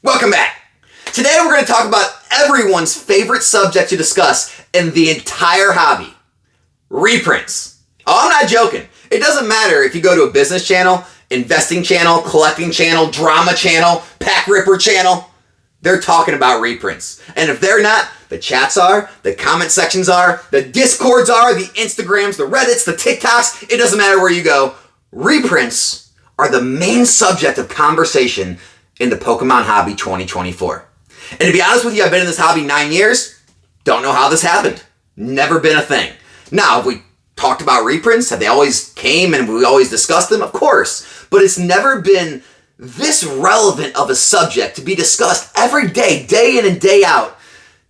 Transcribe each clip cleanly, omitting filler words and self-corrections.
Welcome back. Today we're going to talk about everyone's favorite subject to discuss in the entire hobby, reprints. Oh, I'm not joking. It doesn't matter if you go to a business channel, investing channel, collecting channel, drama channel, pack ripper channel, they're talking about reprints. And if they're not, the chats are, the comment sections are, the Discords are, the Instagrams, the Reddits, the TikToks, it doesn't matter where you go. Reprints are the main subject of conversation in the Pokemon hobby 2024. And to be honest with you, I've been in this hobby 9 years. Don't know how this happened. Never been a thing. Now, have we talked about reprints? Have they always came and we always discussed them? Of course. But it's never been this relevant of a subject to be discussed every day, day in and day out,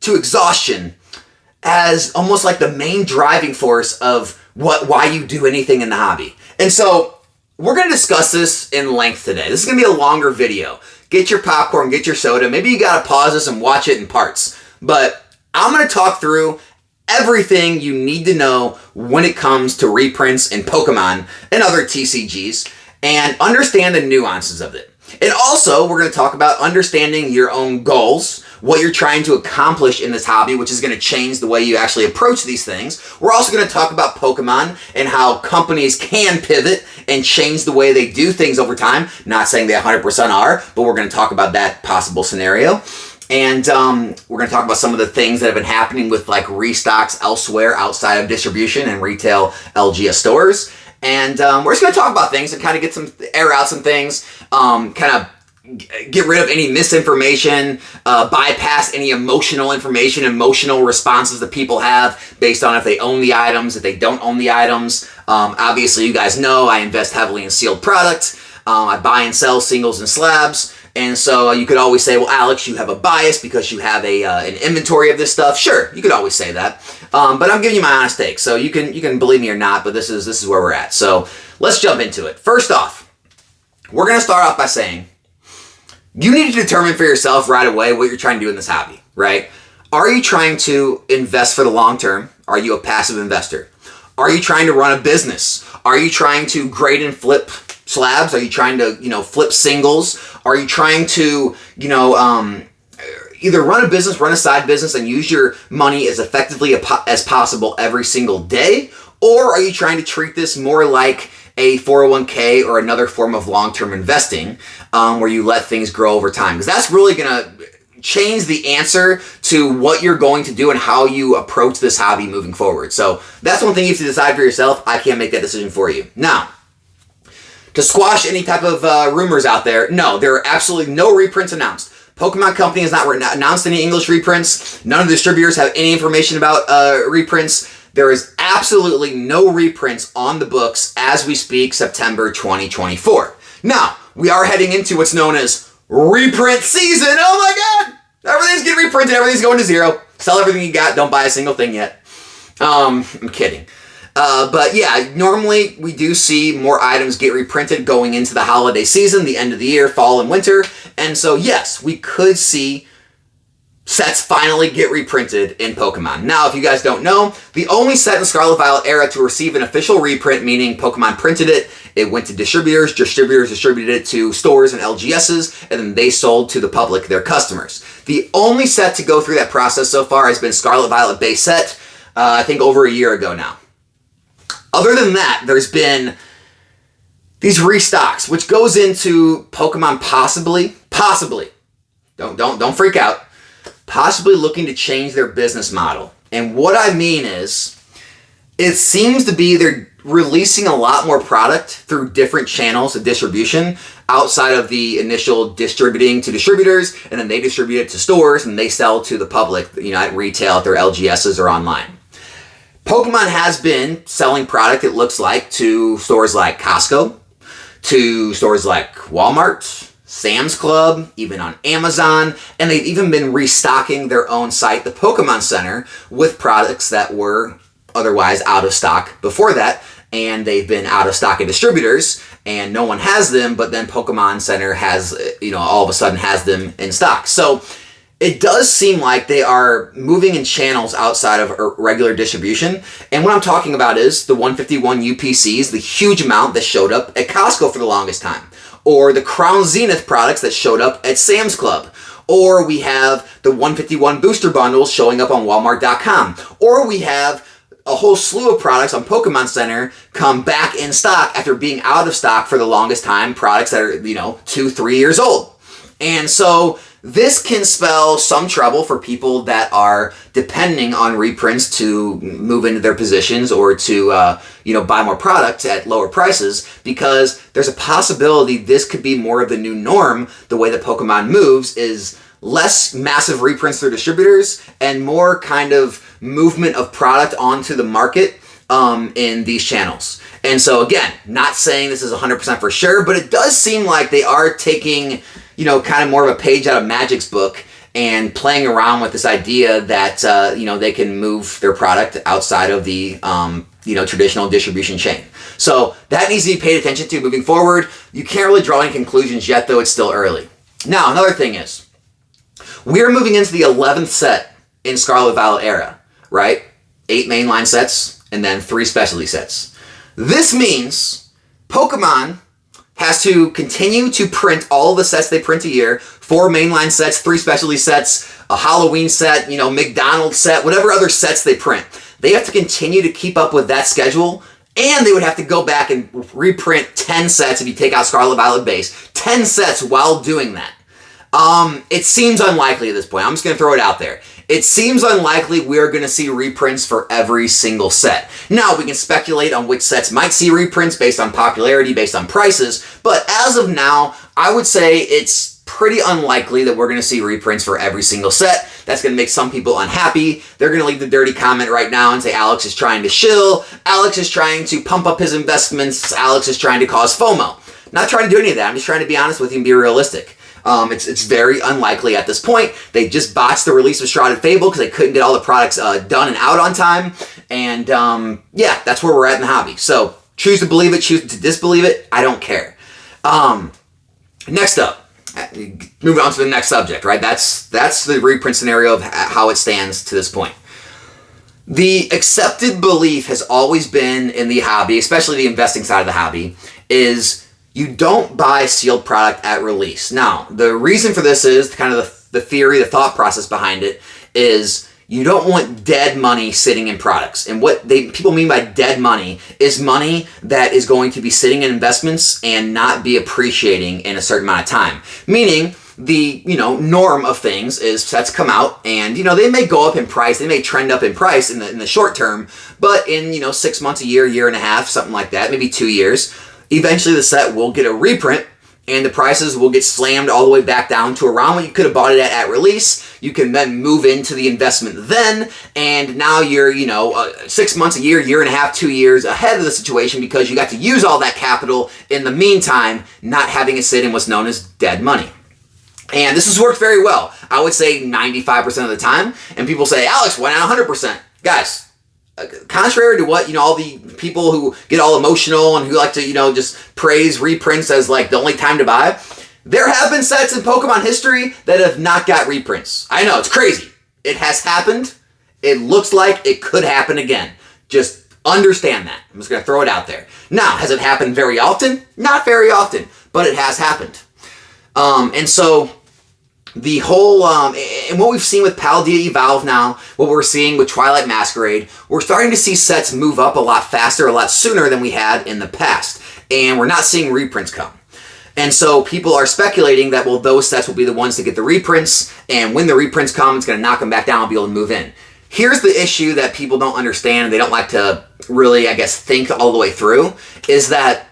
to exhaustion, as almost like the main driving force of why you do anything in the hobby. And so we're going to discuss this in length today. This is going to be a longer video. Get your popcorn, get your soda. Maybe you got to pause this and watch it in parts. But I'm going to talk through everything you need to know when it comes to reprints in Pokemon and other TCGs and understand the nuances of it. And also, we're going to talk about understanding your own goals, what you're trying to accomplish in this hobby, which is going to change the way you actually approach these things. We're also going to talk about Pokemon and how companies can pivot and change the way they do things over time. Not saying they 100% are, but we're going to talk about that possible scenario. And we're going to talk about some of the things that have been happening with like restocks elsewhere outside of distribution and retail LGS stores. And we're just going to talk about things and kind of get some air out some things, kind of get rid of any misinformation, bypass any emotional information, emotional responses that people have based on if they own the items, if they don't own the items. Obviously, you guys know I invest heavily in sealed products. I buy and sell singles and slabs. And so you could always say, well, Alex, you have a bias because you have an inventory of this stuff. Sure, you could always say that. But I'm giving you my honest take. So you can believe me or not, but this is where we're at. So let's jump into it. First off, we're going to start off by saying you need to determine for yourself right away what you're trying to do in this hobby, right? Are you trying to invest for the long term? Are you a passive investor? Are you trying to run a business? Are you trying to grade and flip slabs? Are you trying to, flip singles? Are you trying to, either run a business, run a side business, and use your money as effectively as possible every single day? Or are you trying to treat this more like a 401k or another form of long-term investing where you let things grow over time? Because that's really going to change the answer to what you're going to do and how you approach this hobby moving forward. So that's one thing you have to decide for yourself. I can't make that decision for you. Now, to squash any type of rumors out there, no, there are absolutely no reprints announced. Pokemon Company has not announced any English reprints. None of the distributors have any information about reprints. There is absolutely no reprints on the books as we speak, September 2024. Now, we are heading into what's known as reprint season. Oh my God! Everything's getting reprinted. Everything's going to zero. Sell everything you got. Don't buy a single thing yet. I'm kidding. But yeah, normally we do see more items get reprinted going into the holiday season, the end of the year, fall and winter. And so yes, we could see sets finally get reprinted in Pokemon. Now, if you guys don't know, the only set in Scarlet Violet era to receive an official reprint, meaning Pokemon printed it, it went to distributors distributed it to stores and LGSs, and then they sold to the public, their customers. The only set to go through that process so far has been Scarlet Violet base set, I think over a year ago now. Other than that, there's been these restocks, which goes into Pokemon possibly, don't freak out, possibly looking to change their business model. And what I mean is, it seems to be they're releasing a lot more product through different channels of distribution outside of the initial distributing to distributors, and then they distribute it to stores and they sell to the public, at retail, at their LGSs or online. Pokemon has been selling product, it looks like, to stores like Costco, to stores like Walmart, Sam's Club, even on Amazon, and they've even been restocking their own site, the Pokemon Center, with products that were otherwise out of stock before that, and they've been out of stock at distributors, and no one has them, but then Pokemon Center has, all of a sudden has them in stock. So it does seem like they are moving in channels outside of regular distribution. And what I'm talking about is the 151 UPCs, the huge amount that showed up at Costco for the longest time. or the Crown Zenith products that showed up at Sam's Club, or we have the 151 booster bundles showing up on Walmart.com, or we have a whole slew of products on Pokemon Center come back in stock after being out of stock for the longest time, products that are, 2-3 years old. And so this can spell some trouble for people that are depending on reprints to move into their positions or to, buy more product at lower prices, because there's a possibility this could be more of the new norm. The way that Pokemon moves is less massive reprints through distributors and more kind of movement of product onto the market in these channels. And so again, not saying this is 100% for sure, but it does seem like they are taking, kind of more of a page out of Magic's book and playing around with this idea that, they can move their product outside of the, traditional distribution chain. So that needs to be paid attention to moving forward. You can't really draw any conclusions yet, though it's still early. Now, another thing is, we're moving into the 11th set in Scarlet Violet era, right? 8 mainline sets and then 3 specialty sets. This means Pokemon has to continue to print all the sets they print a year, 4 mainline sets, 3 specialty sets, a Halloween set, McDonald's set, whatever other sets they print. They have to continue to keep up with that schedule, and they would have to go back and reprint 10 sets if you take out Scarlet Violet base, 10 sets while doing that. It seems unlikely at this point. I'm just going to throw it out there. It seems unlikely we're going to see reprints for every single set. Now, we can speculate on which sets might see reprints based on popularity, based on prices, but as of now, I would say it's pretty unlikely that we're going to see reprints for every single set. That's going to make some people unhappy. They're going to leave the dirty comment right now and say Alex is trying to shill, Alex is trying to pump up his investments, Alex is trying to cause FOMO. Not trying to do any of that. I'm just trying to be honest with you and be realistic. It's very unlikely at this point. They just botched the release of Shrouded Fable because they couldn't get all the products done and out on time. And that's where we're at in the hobby. So choose to believe it, choose to disbelieve it. I don't care. Next up, moving on to the next subject, right? That's the reprint scenario of how it stands to this point. The accepted belief has always been in the hobby, especially the investing side of the hobby, is you don't buy sealed product at release. Now, the reason for this is kind of the theory, the thought process behind it is you don't want dead money sitting in products. And what people mean by dead money is money that is going to be sitting in investments and not be appreciating in a certain amount of time. Meaning, the norm of things is sets come out and they may go up in price, they may trend up in price in the short term, but in 6 months, a year and a half, something like that, maybe 2 years, eventually the set will get a reprint and the prices will get slammed all the way back down to around what you could have bought it at release. You can then move into the investment then, and now you're 6 months, a year and a half, 2 years ahead of the situation because you got to use all that capital in the meantime, not having it sit in what's known as dead money. And this has worked very well. I would say 95% of the time. And people say, Alex, why not 100%? Guys, contrary to what, all the people who get all emotional and who like to, just praise reprints as like the only time to buy, there have been sets in Pokemon history that have not got reprints. I know, it's crazy. It has happened. It looks like it could happen again. Just understand that. I'm just going to throw it out there. Now, has it happened very often? Not very often, but it has happened. And so the whole, and what we've seen with Paldea Evolve now, what we're seeing with Twilight Masquerade, we're starting to see sets move up a lot faster, a lot sooner than we had in the past. And we're not seeing reprints come. And so people are speculating that, well, those sets will be the ones to get the reprints, and when the reprints come, it's going to knock them back down and be able to move in. Here's the issue that people don't understand, and they don't like to really, think all the way through, is that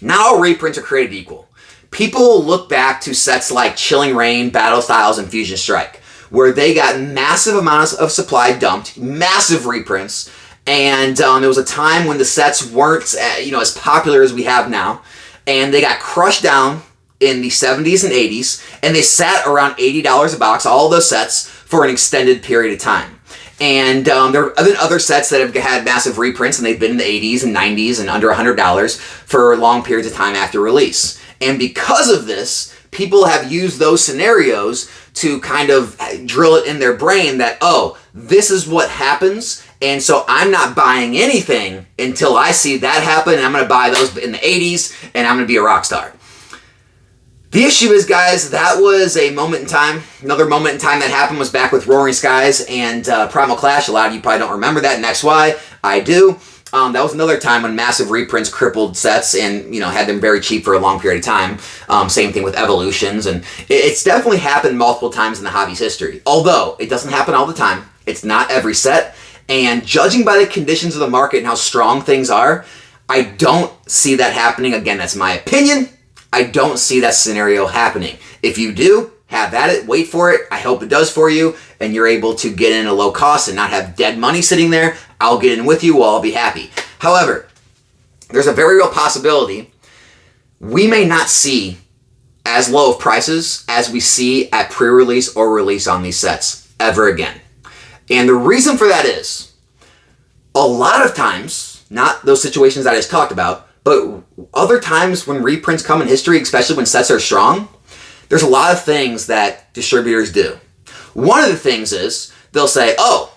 not all reprints are created equal. People look back to sets like Chilling Reign, Battle Styles, and Fusion Strike, where they got massive amounts of supply dumped, massive reprints, and there was a time when the sets weren't as popular as we have now, and they got crushed down in the 70s and 80s, and they sat around $80 a box, all of those sets, for an extended period of time. And there have been other sets that have had massive reprints, and they've been in the 80s and 90s and under $100 for long periods of time after release. And because of this, people have used those scenarios to kind of drill it in their brain that, oh, this is what happens, and so I'm not buying anything until I see that happen, and I'm going to buy those in the 80s, and I'm going to be a rock star. The issue is, guys, that was a moment in time. Another moment in time that happened was back with Roaring Skies and Primal Clash. A lot of you probably don't remember that, and that's why I do. That was another time when massive reprints crippled sets and, had them very cheap for a long period of time. Same thing with evolutions, and it's definitely happened multiple times in the hobby's history. Although, it doesn't happen all the time. It's not every set, and judging by the conditions of the market and how strong things are, I don't see that happening. Again, that's my opinion. I don't see that scenario happening. If you do, have at it, wait for it. I hope it does for you, and you're able to get in at a low cost and not have dead money sitting there. I'll get in with you, I'll be happy. However, there's a very real possibility we may not see as low of prices as we see at pre-release or release on these sets ever again. And the reason for that is, a lot of times, not those situations that I just talked about, but other times when reprints come in history, especially when sets are strong, there's a lot of things that distributors do. One of the things is, they'll say, oh,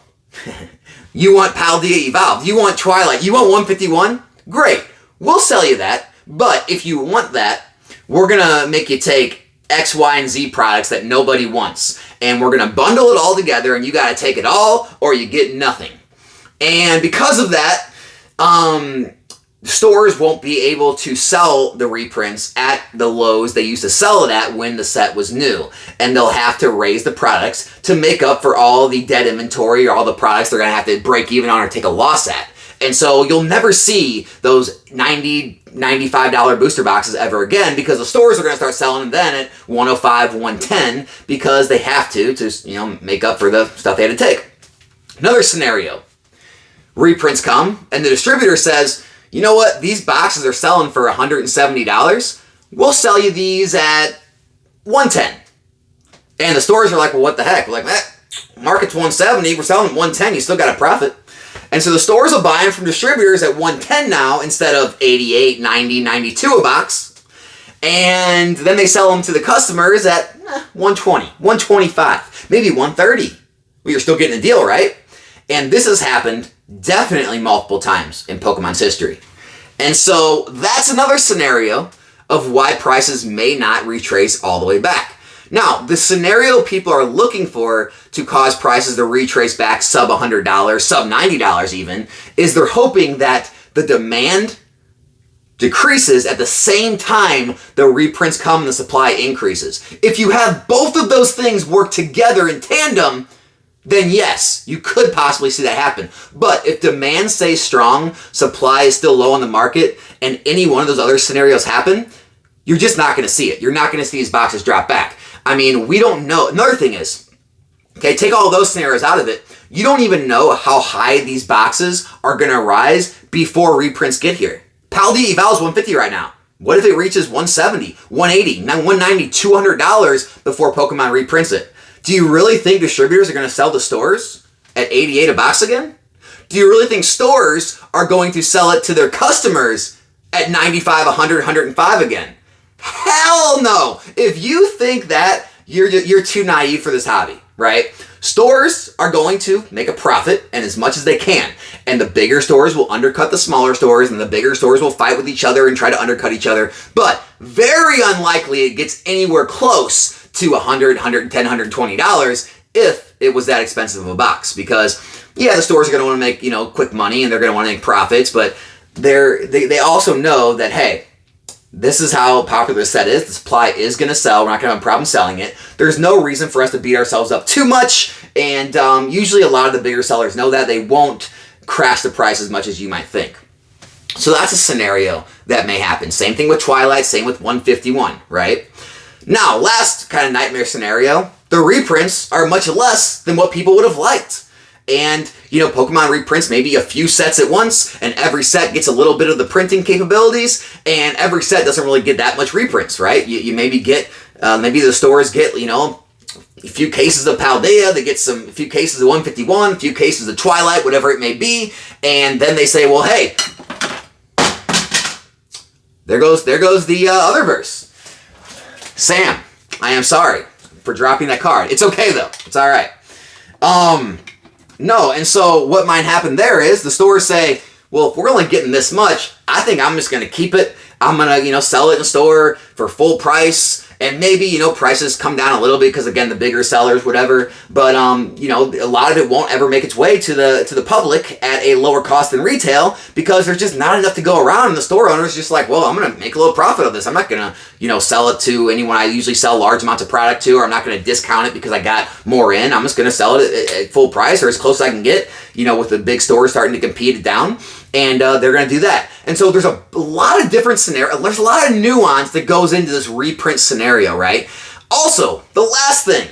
you want Paldea Evolved, you want Twilight, you want 151? Great, we'll sell you that, but if you want that, we're gonna make you take X, Y, and Z products that nobody wants, and we're gonna bundle it all together, and you gotta take it all, or you get nothing. And because of that, stores won't be able to sell the reprints at the lows they used to sell it at when the set was new. And they'll have to raise the products to make up for all the dead inventory or all the products they're going to have to break even on or take a loss at. And so you'll never see those $90, $95 booster boxes ever again, because the stores are going to start selling them then at $105, $110 because they have to make up for the stuff they had to take. Another scenario. Reprints come and the distributor says, you know what, these boxes are selling for $170. We'll sell you these at $110. And the stores are like, well, what the heck? We're like, market's $170, we're selling $110, you still got a profit. And so the stores will buy them from distributors at $110 now instead of $88, $90, $92 a box. And then they sell them to the customers at $120, $125, maybe $130. Well, you're still getting a deal, right? And this has happened definitely multiple times in Pokemon's history. And so that's another scenario of why prices may not retrace all the way back. Now, the scenario people are looking for to cause prices to retrace back sub $100, sub $90 even, is they're hoping that the demand decreases at the same time the reprints come and the supply increases. If you have both of those things work together in tandem, then yes, you could possibly see that happen. But if demand stays strong, supply is still low on the market, and any one of those other scenarios happen, you're just not going to see it. You're not going to see these boxes drop back. I mean, we don't know. Another thing is, okay, take all those scenarios out of it. You don't even know how high these boxes are going to rise before reprints get here. Paldea Evolves $150 right now. What if it reaches $170, $180, $190, $200 before Pokemon reprints it? Do you really think distributors are going to sell to stores at $88 a box again? Do you really think stores are going to sell it to their customers at $95, $100, $105 again? Hell no! If you think that, you're too naive for this hobby, right? Stores are going to make a profit, and as much as they can. And the bigger stores will undercut the smaller stores, and the bigger stores will fight with each other and try to undercut each other. But very unlikely it gets anywhere close to $100, $110, $120 if it was that expensive of a box. Because, yeah, the stores are going to want to make, quick money, and they're going to want to make profits, but they also know that, hey, this is how popular this set is. The supply is going to sell. We're not going to have a problem selling it. There's no reason for us to beat ourselves up too much, and usually a lot of the bigger sellers know that. They won't crash the price as much as you might think. So that's a scenario that may happen. Same thing with Twilight, same with 151, right? Now, last kind of nightmare scenario, the reprints are much less than what people would have liked. And, Pokemon reprints maybe a few sets at once, and every set gets a little bit of the printing capabilities, and every set doesn't really get that much reprints, right? You maybe get, maybe the stores get, a few cases of Paldea, they get a few cases of 151, a few cases of Twilight, whatever it may be, and then they say, well, hey, there goes the other verse. Sam, I am sorry for dropping that card. It's okay, though. It's all right. No, and so what might happen there is the stores say, well, if we're only getting this much, I think I'm just going to keep it. I'm going to, sell it in the store for full price, And maybe, you know, prices come down a little bit because, again, the bigger sellers, whatever. But, you know, a lot of it won't ever make its way to the public at a lower cost than retail because there's just not enough to go around. And the store owner's just like, well, I'm going to make a little profit of this. I'm not going to, you know, sell it to anyone I usually sell large amounts of product to, or I'm not going to discount it because I got more in. I'm just going to sell it at full price or as close as I can get, you know, with the big stores starting to compete it down. And they're going to do that. And so there's a lot of different scenarios. There's a lot of nuance that goes into this reprint scenario, right? Also, the last thing,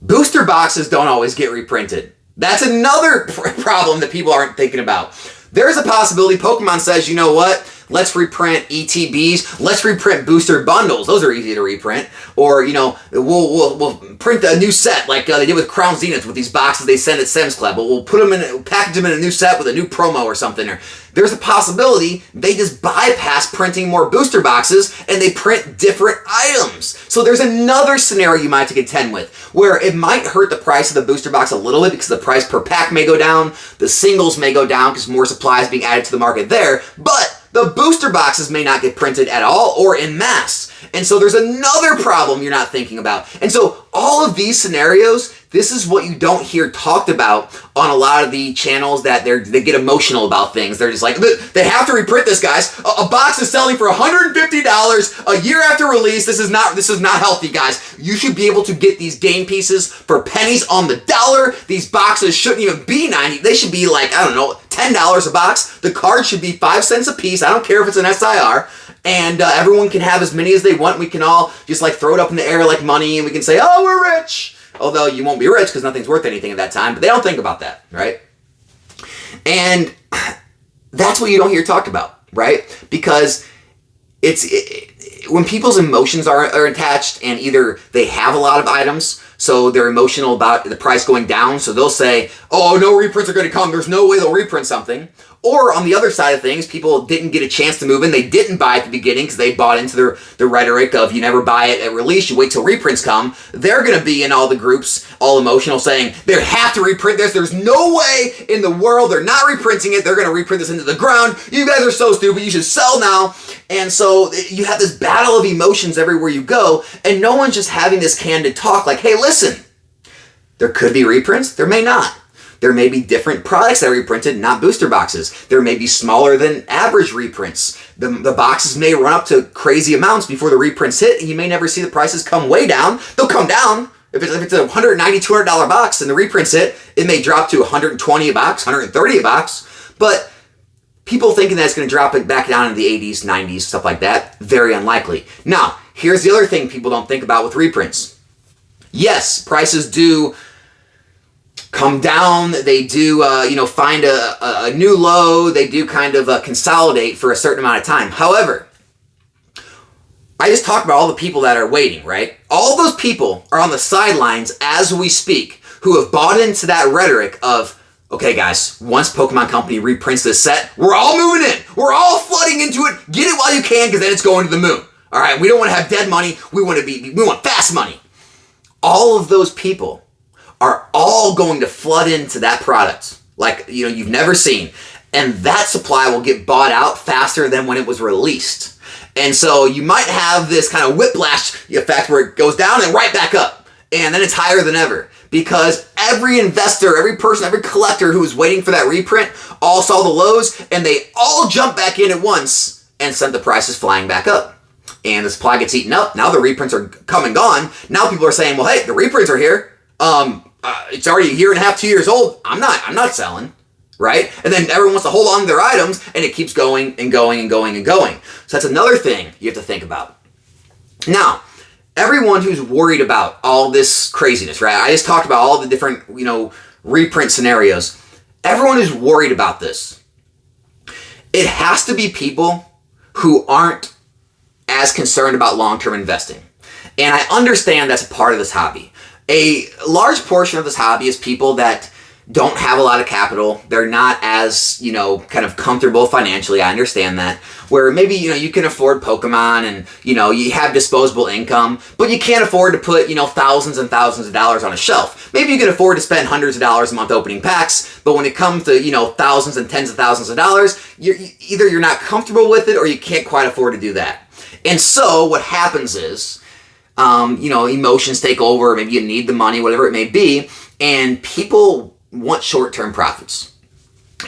booster boxes don't always get reprinted. That's another problem that people aren't thinking about. There's a possibility Pokemon says, you know what? Let's reprint ETBs. Let's reprint booster bundles. Those are easy to reprint. Or, you know, we'll print a new set like they did with Crown Zenith with these boxes they send at Sam's Club. But we'll put them in, package them in a new set with a new promo or something. Or there's a possibility they just bypass printing more booster boxes and they print different items. So there's another scenario you might have to contend with where it might hurt the price of the booster box a little bit because the price per pack may go down. The singles may go down because more supply is being added to the market there. But the booster boxes may not get printed at all or in mass. And so there's another problem you're not thinking about. And so all of these scenarios, this is what you don't hear talked about on a lot of the channels that they get emotional about things. They're just like, they have to reprint this, guys. A box is selling for $150 a year after release. This is not healthy, guys. You should be able to get these game pieces for pennies on the dollar. These boxes shouldn't even be $90. They should be like, I don't know, $10 a box. The card should be 5 cents a piece. I don't care if it's an SIR. And everyone can have as many as they want. We can all just like throw it up in the air like money and we can say, oh, we're rich. Although you won't be rich because nothing's worth anything at that time. But they don't think about that, right? And that's what you don't hear talked about, right? Because when people's emotions are attached and either they have a lot of items, so they're emotional about the price going down, so they'll say, oh, no reprints are going to come. There's no way they'll reprint something. Or on the other side of things, people didn't get a chance to move in. They didn't buy at the beginning because they bought into the rhetoric of you never buy it at release, you wait till reprints come. They're going to be in all the groups, all emotional, saying they have to reprint this. There's no way in the world they're not reprinting it. They're going to reprint this into the ground. You guys are so stupid. You should sell now. And so you have this battle of emotions everywhere you go, and no one's just having this candid talk like, hey, listen, there could be reprints. There may not. There may be different products that are reprinted, not booster boxes. There may be smaller than average reprints. The boxes may run up to crazy amounts before the reprints hit, and you may never see the prices come way down. They'll come down. If it's a $190, $200 box and the reprints hit, it may drop to $120 a box, $130 a box. But people thinking that it's going to drop it back down into the 80s, 90s, stuff like that, very unlikely. Now, here's the other thing people don't think about with reprints. Yes, prices do come down, they do find a new low, they do kind of consolidate for a certain amount of time. However, I just talked about all the people that are waiting, right? All those people are on the sidelines as we speak who have bought into that rhetoric of, okay guys, once Pokemon Company reprints this set, we're all moving in, we're all flooding into it, get it while you can because then it's going to the moon. All right, we don't want to have dead money, we want fast money. All of those people are all going to flood into that product like you've never seen. And that supply will get bought out faster than when it was released. And so you might have this kind of whiplash effect where it goes down and right back up. And then it's higher than ever. Because every investor, every person, every collector who was waiting for that reprint all saw the lows and they all jumped back in at once and sent the prices flying back up. And the supply gets eaten up. Now the reprints are come and gone. Now people are saying, well, hey, the reprints are here. It's already a year and a half, 2 years old. I'm not selling, right? And then everyone wants to hold on to their items, and it keeps going and going and going and going. So that's another thing you have to think about. Now, everyone who's worried about all this craziness, right? I just talked about all the different, reprint scenarios. Everyone who's worried about this, it has to be people who aren't as concerned about long-term investing. And I understand that's a part of this hobby. A large portion of this hobby is people that don't have a lot of capital. They're not as, kind of comfortable financially. I understand that. Where maybe, you can afford Pokemon and, you have disposable income, but you can't afford to put, thousands and thousands of dollars on a shelf. Maybe you can afford to spend hundreds of dollars a month opening packs, but when it comes to, thousands and tens of thousands of dollars, you're not comfortable with it or you can't quite afford to do that. And so what happens is, emotions take over, maybe you need the money, whatever it may be, and people want short-term profits.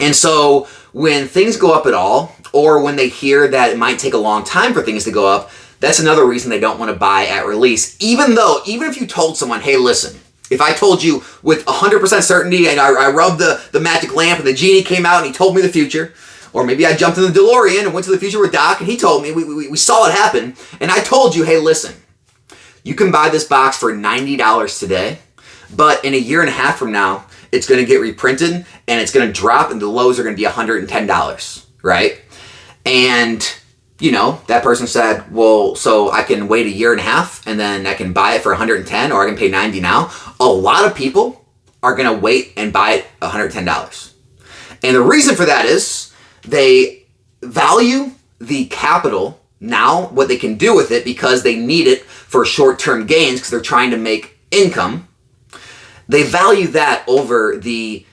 And so when things go up at all, or when they hear that it might take a long time for things to go up, that's another reason they don't want to buy at release. Even if you told someone, hey, listen, if I told you with 100% certainty and I rubbed the magic lamp and the genie came out and he told me the future, or maybe I jumped in the DeLorean and went to the future with Doc and he told me, we saw it happen, and I told you, hey, listen, you can buy this box for $90 today, but in a year and a half from now, it's going to get reprinted and it's going to drop and the lows are going to be $110, right? And that person said, well, so I can wait a year and a half and then I can buy it for 110 or I can pay 90 now. A lot of people are going to wait and buy it $110. And the reason for that is they value the capital now, what they can do with it, because they need it for short-term gains because they're trying to make income. They value that over the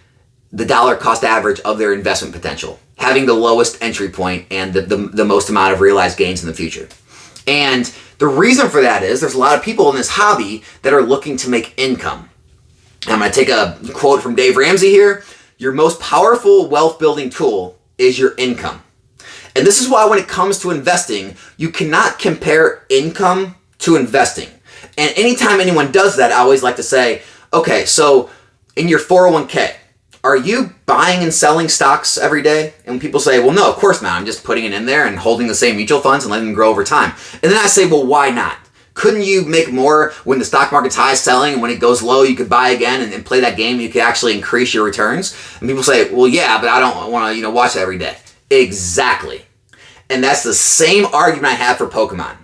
dollar cost average of their investment potential, having the lowest entry point and the most amount of realized gains in the future. And the reason for that is there's a lot of people in this hobby that are looking to make income. I'm going to take a quote from Dave Ramsey here. Your most powerful wealth building tool is your income. And this is why when it comes to investing, you cannot compare income to investing. And anytime anyone does that, I always like to say, okay, so in your 401k, are you buying and selling stocks every day? And people say, well, no, of course not. I'm just putting it in there and holding the same mutual funds and letting them grow over time. And then I say, well, why not? Couldn't you make more when the stock market's high selling and when it goes low, you could buy again and play that game? You could actually increase your returns. And people say, well, yeah, but I don't want to, watch that every day. Exactly. And that's the same argument I have for Pokemon.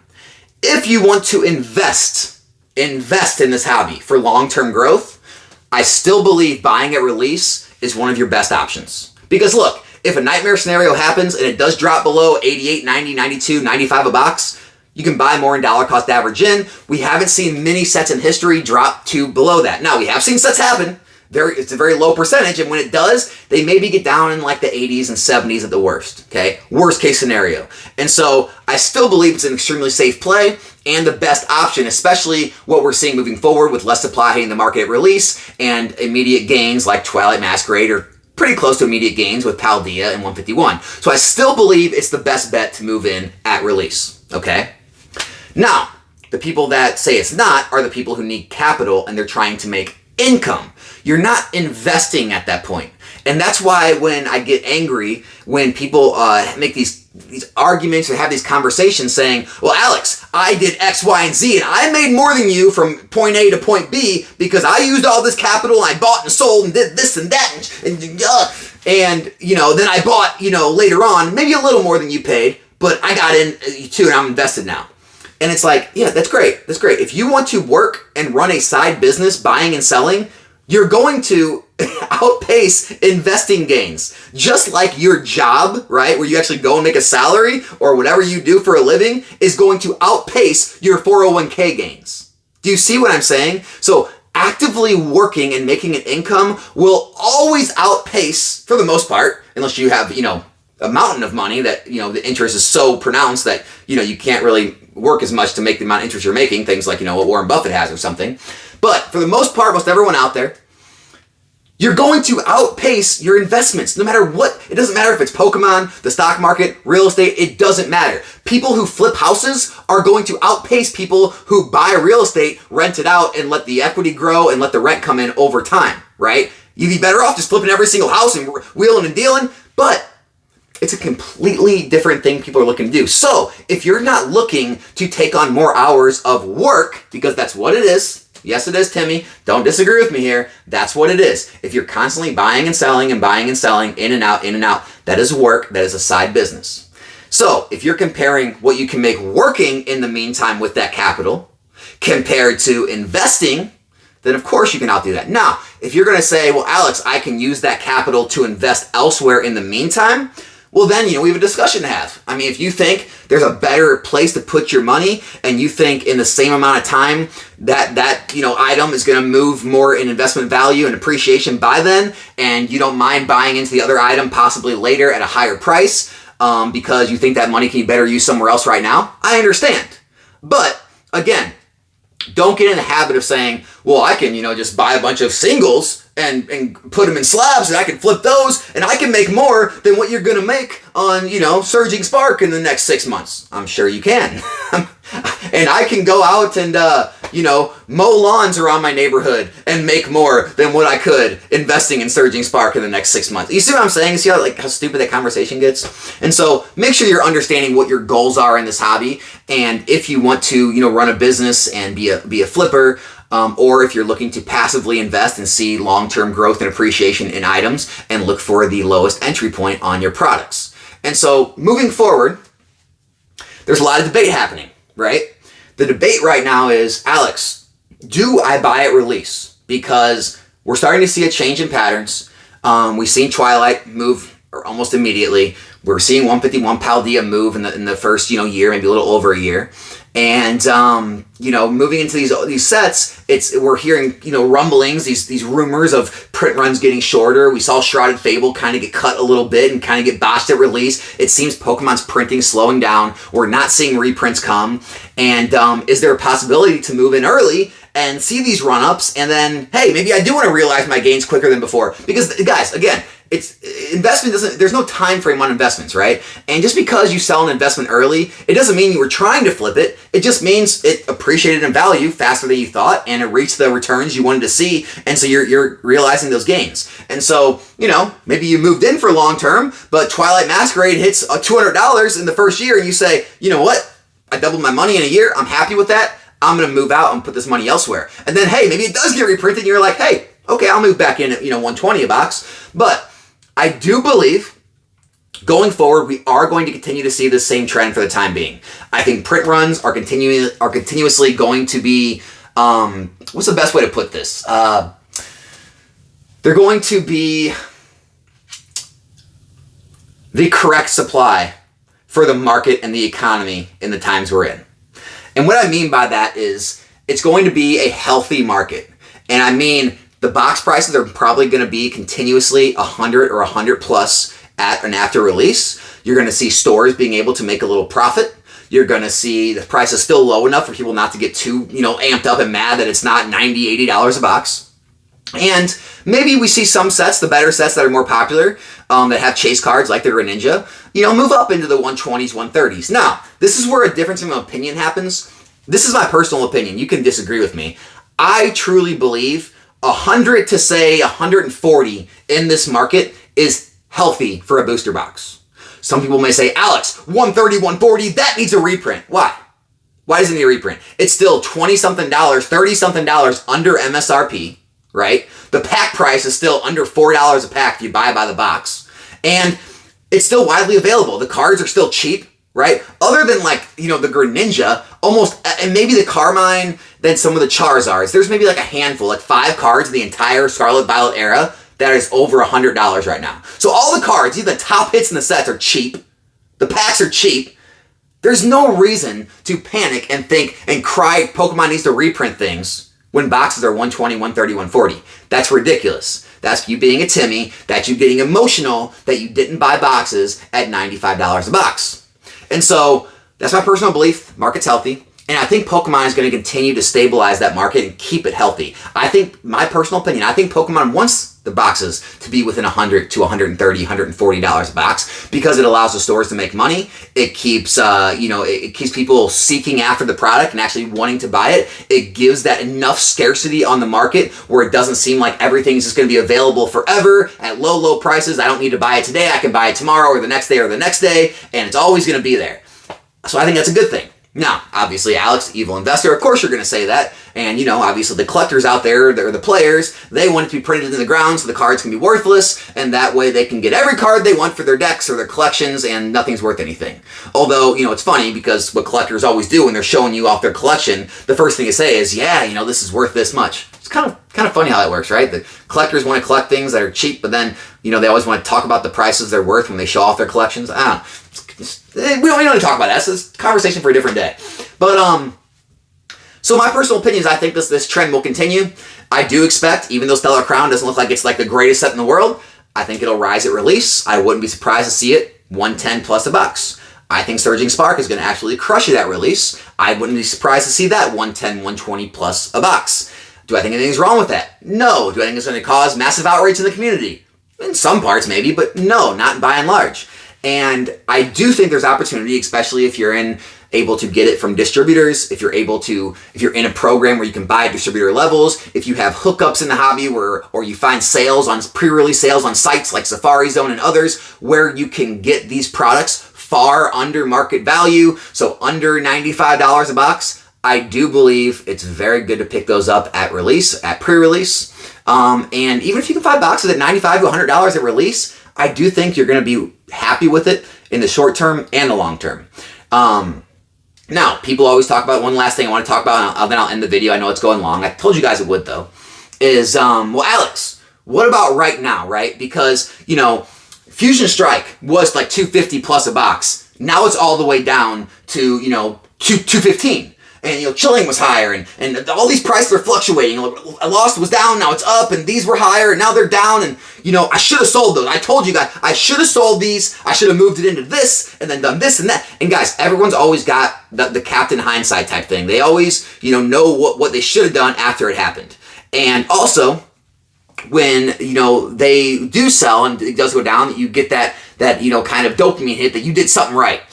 If you want to invest in this hobby for long-term growth, I still believe buying at release is one of your best options. Because look, if a nightmare scenario happens and it does drop below 88, 90, 92, 95 a box, you can buy more in dollar cost average in. We haven't seen many sets in history drop to below that. Now, we have seen sets happen. It's a very low percentage, and when it does, they maybe get down in like the 80s and 70s at the worst, okay? Worst case scenario. And so I still believe it's an extremely safe play and the best option, especially what we're seeing moving forward with less supply hitting the market at release and immediate gains like Twilight Masquerade, or pretty close to immediate gains with Paldea and 151. So I still believe it's the best bet to move in at release, okay? Now, the people that say it's not are the people who need capital and they're trying to make income. You're not investing at that point. And that's why when I get angry when people make these arguments or have these conversations saying, well, Alex, I did X, Y, and Z, and I made more than you from point A to point B because I used all this capital and I bought and sold and did this and that. And then I bought, later on, maybe a little more than you paid, but I got in too and I'm invested now. And it's like, yeah, that's great. That's great. If you want to work and run a side business, buying and selling, you're going to outpace investing gains. Just like your job, right, where you actually go and make a salary or whatever you do for a living is going to outpace your 401k gains. Do you see what I'm saying? So actively working and making an income will always outpace, for the most part, unless you have, a mountain of money that, the interest is so pronounced that, you can't really work as much to make the amount of interest you're making, things like, what Warren Buffett has or something. But for the most part, most everyone out there, you're going to outpace your investments no matter what. It doesn't matter if it's Pokemon, the stock market, real estate, it doesn't matter. People who flip houses are going to outpace people who buy real estate, rent it out, and let the equity grow and let the rent come in over time, right? You'd be better off just flipping every single house and wheeling and dealing, but it's a completely different thing people are looking to do. So if you're not looking to take on more hours of work, because that's what it is, yes, it is, Timmy. Don't disagree with me here. That's what it is. If you're constantly buying and selling, in and out, that is work. That is a side business. So if you're comparing what you can make working in the meantime with that capital compared to investing, then of course you can outdo that. Now, if you're going to say, well, Alex, I can use that capital to invest elsewhere in the meantime, well, then, we have a discussion to have. I mean, if you think there's a better place to put your money and you think in the same amount of time that item is going to move more in investment value and appreciation by then, and you don't mind buying into the other item possibly later at a higher price, because you think that money can be better used somewhere else right now. I understand. But again, don't get in the habit of saying, well, I can, just buy a bunch of singles and put them in slabs and I can flip those and I can make more than what you're going to make on, Surging Spark in the next 6 months. I'm sure you can. And I can go out and, mow lawns around my neighborhood and make more than what I could investing in Surging Spark in the next 6 months. You see what I'm saying? You see how stupid that conversation gets? And so make sure you're understanding what your goals are in this hobby. And if you want to, run a business and be a flipper, or if you're looking to passively invest and see long-term growth and appreciation in items and look for the lowest entry point on your products. And so moving forward, there's a lot of debate happening, right? The debate right now is, Alex, do I buy at release? Because we're starting to see a change in patterns. We've seen Twilight move almost immediately. We're seeing 151 Paldea move in the first year, maybe a little over a year. And moving into these sets, we're hearing rumblings, these rumors of print runs getting shorter. We saw Shrouded Fable kind of get cut a little bit and kind of get botched at release. It seems Pokemon's printing slowing down. We're not seeing reprints come. And is there a possibility to move in early and see these run-ups and then, hey, maybe I do want to realize my gains quicker than before? Because guys, again, there's no time frame on investments, right? And just because you sell an investment early, it doesn't mean you were trying to flip it. It just means it appreciated in value faster than you thought and it reached the returns you wanted to see. And so you're realizing those gains. And so, maybe you moved in for long term, but Twilight Masquerade hits $200 in the first year and you say, you know what? I doubled my money in a year. I'm happy with that. I'm going to move out and put this money elsewhere. And then, hey, maybe it does get reprinted and you're like, hey, okay, I'll move back in at, $120 a box. But I do believe going forward, we are going to continue to see the same trend for the time being. I think print runs are continuously going to be, what's the best way to put this? They're going to be the correct supply for the market and the economy in the times we're in. And what I mean by that is it's going to be a healthy market. And I mean, the box prices are probably going to be continuously 100 or 100 plus at and after release. You're going to see stores being able to make a little profit. You're going to see the price is still low enough for people not to get too, amped up and mad that it's not $90, $80 a box. And maybe we see some sets, the better sets that are more popular, that have chase cards like the Greninja, move up into the 120s, 130s. Now, this is where a difference in opinion happens. This is my personal opinion. You can disagree with me. I truly believe 100 to say 140 in this market is healthy for a booster box. Some people may say, Alex, 130, 140, that needs a reprint. Why? Why does it need a reprint? It's still $20-something, $30-something under MSRP, right? The pack price is still under $4 a pack if you buy by the box. And it's still widely available. The cards are still cheap, right? Other than the Greninja, almost, and maybe the Carmine, then some of the Charizards. There's maybe a handful, 5 cards in the entire Scarlet Violet era that is over $100 right now. So all the cards, even the top hits in the sets are cheap. The packs are cheap. There's no reason to panic and think and cry Pokemon needs to reprint things when boxes are 120, 130, 140. That's ridiculous. That's you being a Timmy. That's you getting emotional that you didn't buy boxes at $95 a box. And so that's my personal belief. Market's healthy. And I think Pokemon is going to continue to stabilize that market and keep it healthy. I think, my personal opinion, I think Pokemon wants the boxes to be within $100 to $130, $140 a box because it allows the stores to make money. It keeps, it keeps people seeking after the product and actually wanting to buy it. It gives that enough scarcity on the market where it doesn't seem like everything's just going to be available forever at low, low prices. I don't need to buy it today. I can buy it tomorrow or the next day or the next day, and it's always going to be there. So I think that's a good thing. Now, obviously, Alex, evil investor, of course you're going to say that. And, obviously the collectors out there, they're the players, they want it to be printed in the ground so the cards can be worthless, and that way they can get every card they want for their decks or their collections, and nothing's worth anything. Although, it's funny because what collectors always do when they're showing you off their collection, the first thing they say is, yeah, this is worth this much. It's kind of funny how that works, right? The collectors want to collect things that are cheap, but then, they always want to talk about the prices they're worth when they show off their collections. I don't know. We don't need to talk about that. So it's a conversation for a different day. But so my personal opinion is I think this trend will continue. I do expect, even though Stellar Crown doesn't look like it's the greatest set in the world, I think it'll rise at release. I wouldn't be surprised to see it 110 plus a bucks. I think Surging Spark is going to absolutely crush it at release. I wouldn't be surprised to see that 110, 120 plus a bucks. Do I think anything's wrong with that? No. Do I think it's going to cause massive outrage in the community? In some parts maybe, but no, not by and large. And I do think there's opportunity, especially if you're able to get it from distributors, if you're in a program where you can buy distributor levels, if you have hookups in the hobby or you find sales on pre-release sales on sites like Safari Zone and others where you can get these products far under market value, so under $95 a box. I do believe it's very good to pick those up at release, at pre-release. And even if you can find boxes at $95 to $100 at release, I do think you're going to be happy with it in the short term and the long term. Now, people always talk about, one last thing I want to talk about, and then I'll end the video. I know it's going long. I told you guys it would, though. Is, well, Alex, what about right now, right? Because, Fusion Strike was like $250 plus a box. Now it's all the way down to, $215. And, Chilling was higher, and all these prices are fluctuating. Lost was down, now it's up, and these were higher, and now they're down, and, I should have sold those. I told you guys, I should have sold these, I should have moved it into this, and then done this and that. And guys, everyone's always got the Captain Hindsight type thing. They always, know what they should have done after it happened. And also, when, they do sell, and it does go down, you get that kind of dopamine hit that you did something right.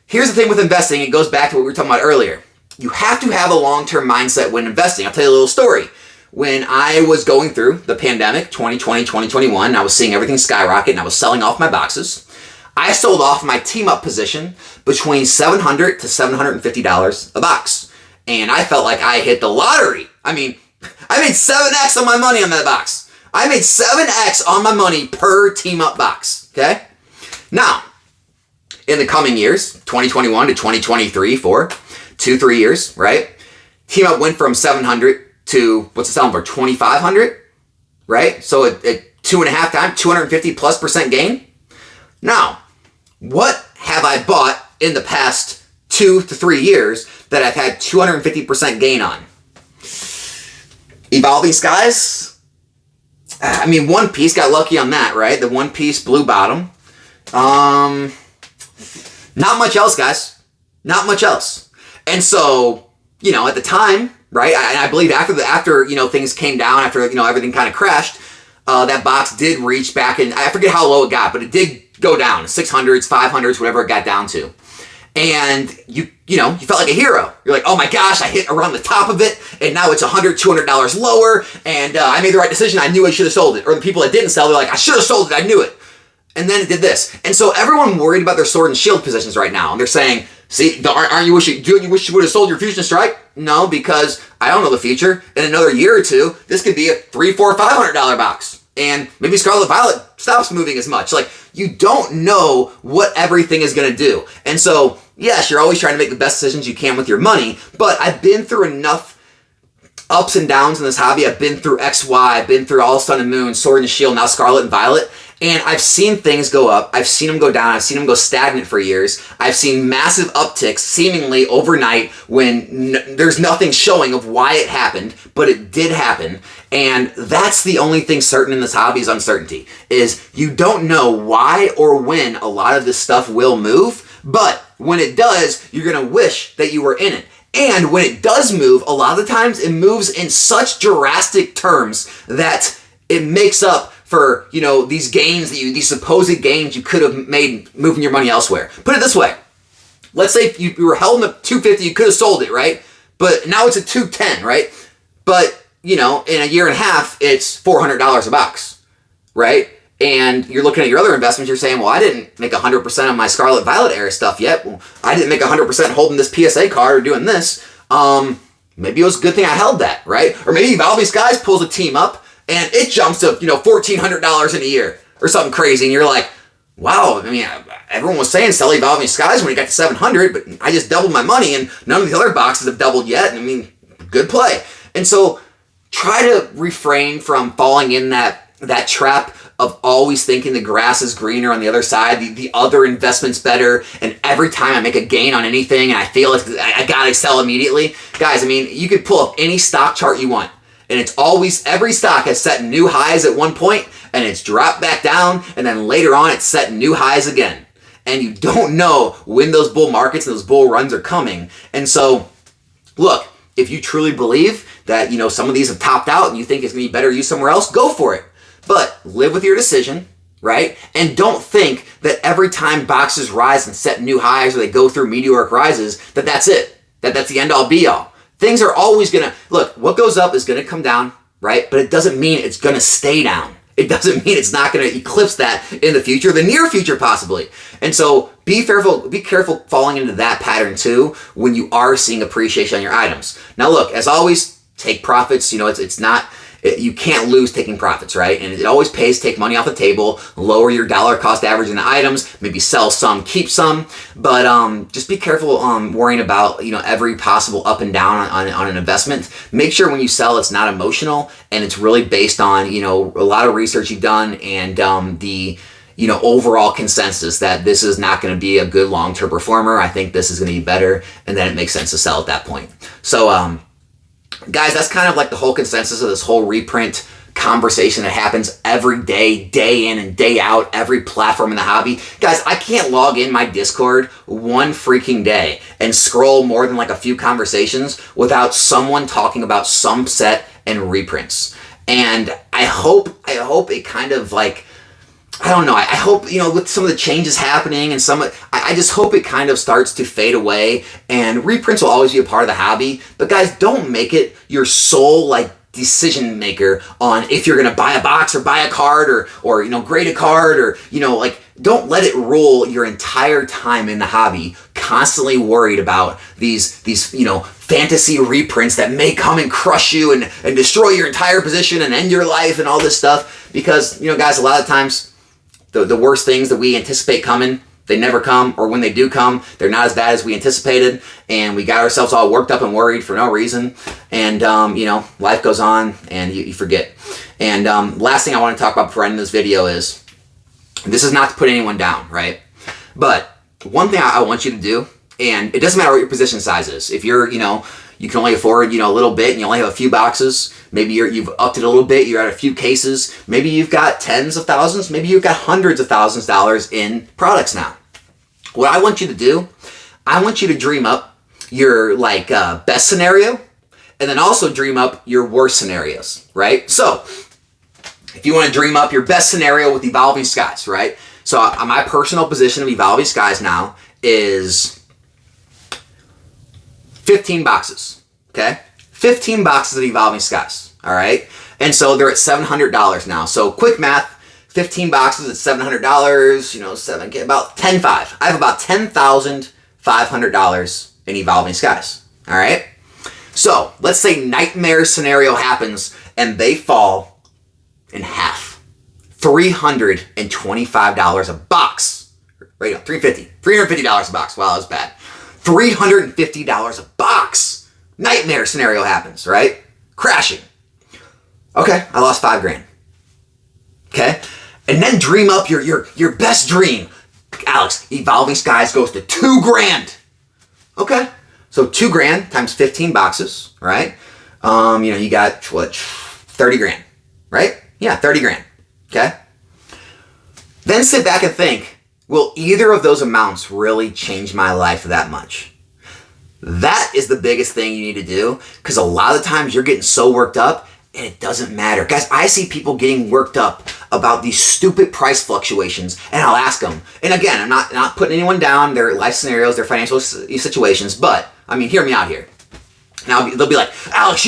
Here's the thing with investing, it goes back to what we were talking about earlier. You have to have a long-term mindset when investing. I'll tell you a little story. When I was going through the pandemic, 2020, 2021, I was seeing everything skyrocket and I was selling off my boxes. I sold off my team-up position between $700 to $750 a box. And I felt like I hit the lottery. I made 7x on my money on that box. I made 7x on my money per team-up box, okay? Now, in the coming years, 2021 to 2023, 3 years, right? Team Up went from 700 to, what's it selling for, 2,500, right? So at 2.5 times, 250+% gain. Now, what have I bought in the past 2 to 3 years that I've had 250% gain on? Evolving Skies. One Piece, got lucky on that, right? The One Piece blue bottom. Not much else, guys. Not much else. And so, at the time, right, I believe after things came down, after, everything kind of crashed, that box did reach back, and I forget how low it got, but it did go down, 600s, 500s, whatever it got down to. And you felt like a hero. You're like, oh my gosh, I hit around the top of it, and now it's $100, $200 lower, and I made the right decision. I knew I should have sold it. Or the people that didn't sell, they're like, I should have sold it. I knew it. And then it did this. And so everyone worried about their sword and shield positions right now, and they're saying, see, don't you wish you would have sold your Fusion Strike? No, because I don't know the future. In another year or two, this could be a $300, $400, $500 box. And maybe Scarlet Violet stops moving as much. Like, you don't know what everything is going to do. And so, yes, you're always trying to make the best decisions you can with your money, but I've been through enough ups and downs in this hobby. I've been through XY, I've been through All Sun and Moon, Sword and Shield, now Scarlet and Violet. And I've seen things go up, I've seen them go down, I've seen them go stagnant for years. I've seen massive upticks seemingly overnight when there's nothing showing of why it happened, but it did happen. And that's the only thing certain in this hobby is uncertainty, is you don't know why or when a lot of this stuff will move, but when it does, you're going to wish that you were in it. And when it does move, a lot of the times it moves in such drastic terms that it makes up for, these gains these supposed gains you could have made moving your money elsewhere. Put it this way. Let's say if you were held in the 250, you could have sold it, right? But now it's at 210, right? But, in a year and a half, it's $400 a box, right? And you're looking at your other investments, you're saying, well, I didn't make 100% of my Scarlet Violet era stuff yet. Well, I didn't make 100% holding this PSA card or doing this. Maybe it was a good thing I held that, right? Or maybe Evolving Skies pulls a team up and it jumps to, $1,400 in a year or something crazy. And you're like, wow, everyone was saying sell Evolving Skies when it got to 700, but I just doubled my money and none of the other boxes have doubled yet. Good play. And so try to refrain from falling in that trap of always thinking the grass is greener on the other side, the other investment's better, and every time I make a gain on anything and I feel like I gotta sell immediately. Guys, you could pull up any stock chart you want, and it's always, every stock has set new highs at one point, and it's dropped back down, and then later on it's set new highs again. and you don't know when those bull markets and those bull runs are coming. And so, look, if you truly believe that, some of these have topped out and you think it's going to be better used somewhere else, go for it. But live with your decision, right? And don't think that every time boxes rise and set new highs or they go through meteoric rises, that's it. That's the end all be all. Things are always going to, look, what goes up is going to come down, right? But it doesn't mean it's going to stay down. It doesn't mean it's not going to eclipse that in the future, the near future possibly. And so be careful falling into that pattern too when you are seeing appreciation on your items. Now look, as always, take profits. You can't lose taking profits, right? And it always pays to take money off the table, lower your dollar cost average in the items, maybe sell some, keep some, but just be careful worrying about every possible up and down on an investment. Make sure when you sell it's not emotional and it's really based on a lot of research you've done and the overall consensus that this is not going to be a good long-term performer. I think this is going to be better, and then it makes sense to sell at that point. So guys, that's kind of like the whole consensus of this whole reprint conversation that happens every day, day in and day out, every platform in the hobby. Guys, I can't log in my Discord one freaking day and scroll more than like a few conversations without someone talking about some set and reprints. And I hope it kind of like, I don't know. I hope, with some of the changes happening and I just hope it kind of starts to fade away, and reprints will always be a part of the hobby. But guys, don't make it your sole decision maker on if you're going to buy a box or buy a card or grade a card or, don't let it rule your entire time in the hobby, constantly worried about these fantasy reprints that may come and crush you and destroy your entire position and end your life and all this stuff. Because, guys, a lot of times, the worst things that we anticipate coming, they never come, or when they do come, they're not as bad as we anticipated, and we got ourselves all worked up and worried for no reason, and, life goes on, and you forget. And last thing I want to talk about before I end this video is, this is not to put anyone down, right? But one thing I want you to do, and it doesn't matter what your position size is. If you're, you can only afford, a little bit and you only have a few boxes. Maybe you've upped it a little bit. You're at a few cases. Maybe you've got tens of thousands. Maybe you've got hundreds of thousands of dollars in products now. What I want you to do, I want you to dream up your best scenario and then also dream up your worst scenarios, right? So if you want to dream up your best scenario with Evolving Skies, right? So my personal position of Evolving Skies now is 15 boxes, okay? 15 boxes of Evolving Skies, all right? And so they're at $700 now. So quick math, 15 boxes at $700, about $10,500. I have about $10,500 in Evolving Skies, all right? So let's say nightmare scenario happens and they fall in half. $325 a box. Right, no, $350 a box. Wow, that was bad. $350 a box. Nightmare scenario happens, right? Crashing. Okay, I lost $5,000. Okay? And then dream up your best dream. Alex, Evolving Skies goes to $2,000. Okay. So $2,000 times 15 boxes, right? You got what, $30,000, right? Yeah, $30,000. Okay? Then sit back and think, will either of those amounts really change my life that much? That is the biggest thing you need to do, because a lot of times you're getting so worked up and it doesn't matter. Guys, I see people getting worked up about these stupid price fluctuations, and I'll ask them. And again, I'm not putting anyone down, their life scenarios, their financial situations, but, hear me out here. Now, they'll be like, Alex,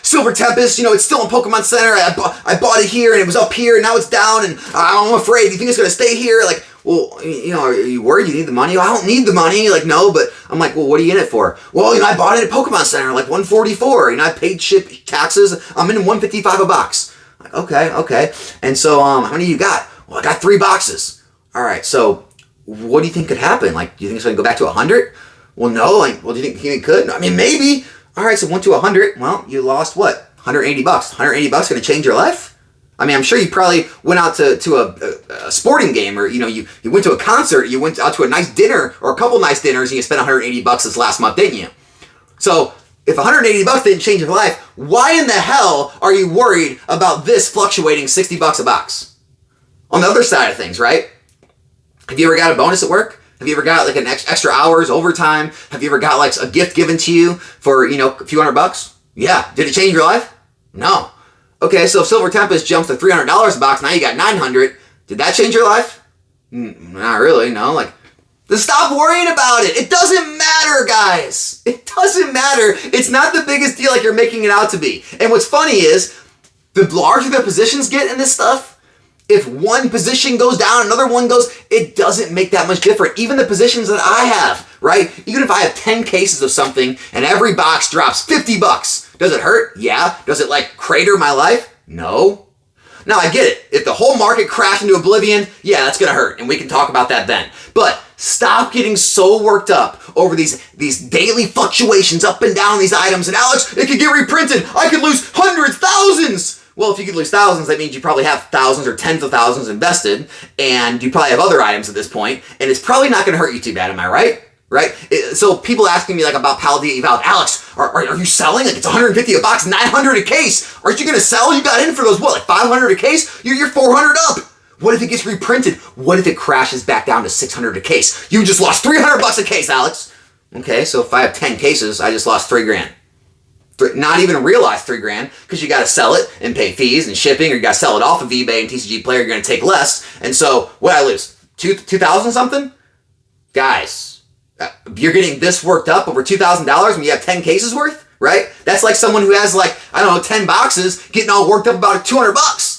Silver Tempest, it's still in Pokemon Center. I bought it here, and it was up here, and now it's down, and I'm afraid. Do you think it's going to stay here? Like, well, are you worried you need the money? Well, I don't need the money. Like, no, but I'm like, well, what are you in it for? Well, I bought it at Pokemon Center, like $144. I paid ship taxes. I'm in $155 a box. Like, okay. And so, how many you got? Well, I got 3 boxes. All right, so what do you think could happen? Like, do you think it's going to go back to 100? Well, no. Do you think it could? Maybe. All right, so 1 to 100. Well, you lost what? $180. $180 going to change your life? I'm sure you probably went out to a sporting game, or you went to a concert, you went out to a nice dinner or a couple nice dinners, and you spent $180 this last month, didn't you? So if $180 didn't change your life, why in the hell are you worried about this fluctuating $60 a box? On the other side of things, right? Have you ever got a bonus at work? Have you ever got like an extra hours overtime? Have you ever got like a gift given to you for, a few $100? Yeah. Did it change your life? No. Okay, so if Silver Tempest jumps to $300 a box, now you got 900. Did that change your life? Not really, no. Then stop worrying about it. It doesn't matter, guys. It doesn't matter. It's not the biggest deal like you're making it out to be. And what's funny is, the larger the positions get in this stuff, if one position goes down, another one goes, it doesn't make that much difference. Even the positions that I have, right? Even if I have 10 cases of something and every box drops $50, does it hurt? Yeah. Does it crater my life? No. Now I get it. If the whole market crashed into oblivion, yeah, that's gonna hurt, and we can talk about that then. But stop getting so worked up over these daily fluctuations up and down these items. And Alex, it could get reprinted. I could lose hundreds, thousands. Well, if you could lose thousands, that means you probably have thousands or tens of thousands invested, and you probably have other items at this point, and it's probably not going to hurt you too bad, am I right? Right? So people asking me about Paladin Evolved, Alex, are you selling? It's 150 a box, 900 a case. Aren't you going to sell? You got in for those, 500 a case? You're 400 up. What if it gets reprinted? What if it crashes back down to 600 a case? You just lost $300 a case, Alex. Okay, so if I have 10 cases, I just lost $3,000. Not even realize $3,000 because you got to sell it and pay fees and shipping, or you got to sell it off of eBay and TCG Player. You're going to take less, and so what I lose 2,000 something, guys. You're getting this worked up over $2,000 when you have 10 cases worth, right? That's like someone who has 10 boxes getting all worked up about $200.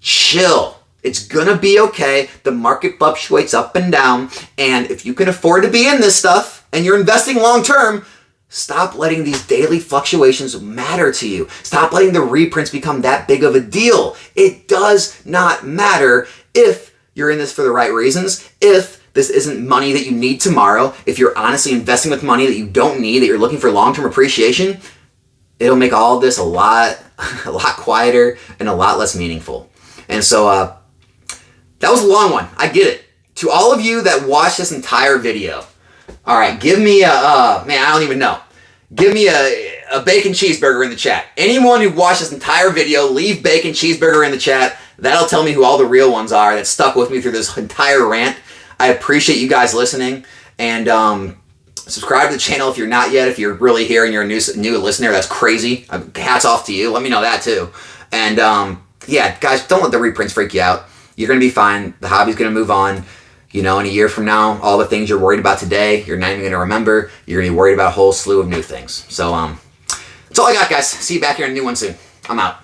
Chill. It's gonna be okay. The market fluctuates up and down, and if you can afford to be in this stuff and you're investing long term, stop letting these daily fluctuations matter to you. Stop letting the reprints become that big of a deal. It does not matter if you're in this for the right reasons, if this isn't money that you need tomorrow, if you're honestly investing with money that you don't need, that you're looking for long-term appreciation, it'll make all of this a lot quieter and a lot less meaningful. And so that was a long one. I get it. To all of you that watched this entire video, all right, give me I don't even know. Give me a bacon cheeseburger in the chat. Anyone who watched this entire video, leave bacon cheeseburger in the chat. That'll tell me who all the real ones are that stuck with me through this entire rant. I appreciate you guys listening, and subscribe to the channel if you're not yet. If you're really here and you're a new listener, that's crazy. Hats off to you. Let me know that too. And yeah, guys, don't let the reprints freak you out. You're going to be fine. The hobby's going to move on. In a year from now, all the things you're worried about today, you're not even going to remember. You're going to be worried about a whole slew of new things. So that's all I got, guys. See you back here in a new one soon. I'm out.